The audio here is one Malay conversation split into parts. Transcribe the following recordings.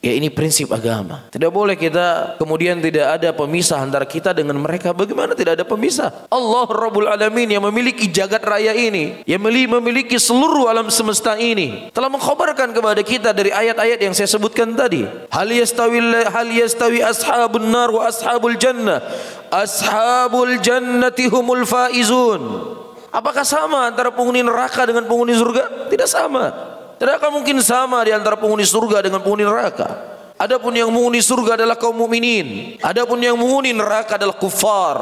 Ya, ini prinsip agama. Tidak boleh kita kemudian tidak ada pemisah antara kita dengan mereka. Bagaimana tidak ada pemisah? Allah Rabbul Alamin yang memiliki jagat raya ini, yang memiliki seluruh alam semesta ini, telah mengkhabarkan kepada kita dari ayat-ayat yang saya sebutkan tadi. Hal yastawi ashabun nar wa ashabul jannah. Ashabul jannati humul faizun. Apakah sama antara penghuni neraka dengan penghuni surga? Tidak sama. Tidak akan mungkin sama di antara penghuni surga dengan penghuni neraka. Adapun yang menghuni surga adalah kaum mukminin. Adapun yang menghuni neraka adalah kufar.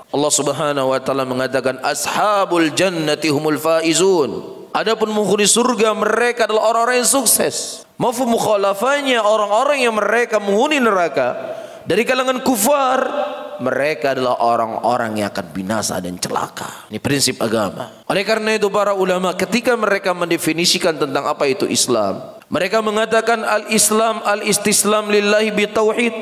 Allah Subhanahu wa taala mengatakan ashabul jannati humul faizun. Adapun menghuni surga mereka adalah orang-orang yang sukses. Mafhum mukhalafahnya orang-orang yang mereka menghuni neraka dari kalangan kufar, mereka adalah orang-orang yang akan binasa dan celaka. Ini prinsip agama. Oleh karena itu para ulama ketika mereka mendefinisikan tentang apa itu Islam, mereka mengatakan al-Islam al-istislam lillahi bitauhid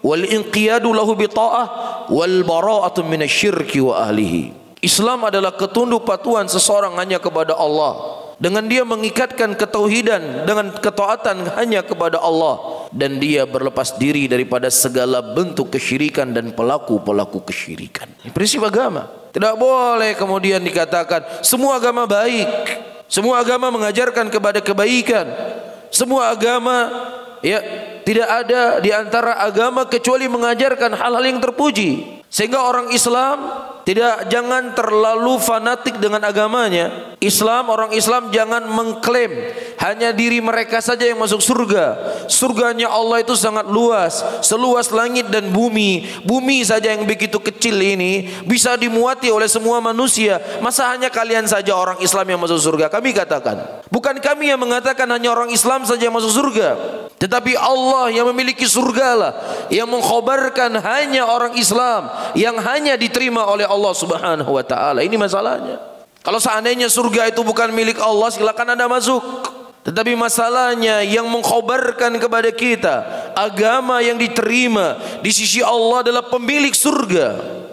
wal inqiyadu lahu bita'ah wal bara'atu minasyirki wa ahlihi. Islam adalah ketunduk patuhan seseorang hanya kepada Allah, dengan dia mengikatkan ketauhidan dengan ketaatan hanya kepada Allah, dan dia berlepas diri daripada segala bentuk kesyirikan dan pelaku-pelaku kesyirikan. Ini prinsip agama. Tidak boleh kemudian dikatakan semua agama baik, semua agama mengajarkan kepada kebaikan, semua agama ya tidak ada di antara agama kecuali mengajarkan hal-hal yang terpuji. Sehingga orang Islam jangan terlalu fanatik dengan agamanya. Orang Islam jangan mengklaim hanya diri mereka saja yang masuk surga. Surganya Allah itu sangat luas, seluas langit dan bumi. Bumi saja yang begitu kecil ini bisa dimuati oleh semua manusia. Masa hanya kalian saja orang Islam yang masuk surga? Kami katakan, bukan kami yang mengatakan hanya orang Islam saja yang masuk surga, tetapi Allah yang memiliki surga lah yang mengkhabarkan hanya orang Islam yang hanya diterima oleh Allah Subhanahu wa taala. Ini masalahnya. Kalau seandainya surga itu bukan milik Allah, silakan Anda masuk. Tetapi masalahnya yang mengkhabarkan kepada kita agama yang diterima di sisi Allah adalah pemilik surga.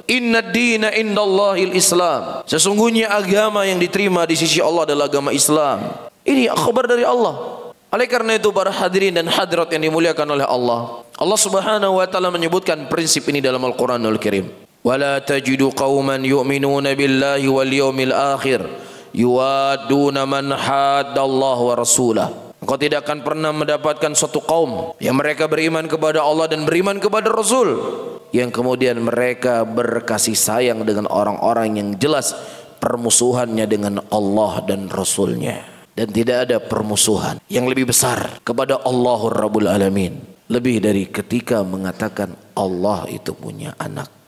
Inna dina indallahil Islam. Sesungguhnya agama yang diterima di sisi Allah adalah agama Islam. Ini kabar dari Allah. Oleh karena itu para hadirin dan hadirat yang dimuliakan oleh Allah, Allah Subhanahu wa taala menyebutkan prinsip ini dalam Al-Qur'anul Karim. Wala tajidu qauman yu'minuna billahi wal yawmil akhir yuwadduna man haddallaha wa rasulah. Engkau tidak akan pernah mendapatkan suatu kaum yang mereka beriman kepada Allah dan beriman kepada Rasul, yang kemudian mereka berkasih sayang dengan orang-orang yang jelas permusuhannya dengan Allah dan Rasulnya. Dan tidak ada permusuhan yang lebih besar kepada Allahur Rabbul Alamin lebih dari ketika mengatakan Allah itu punya anak.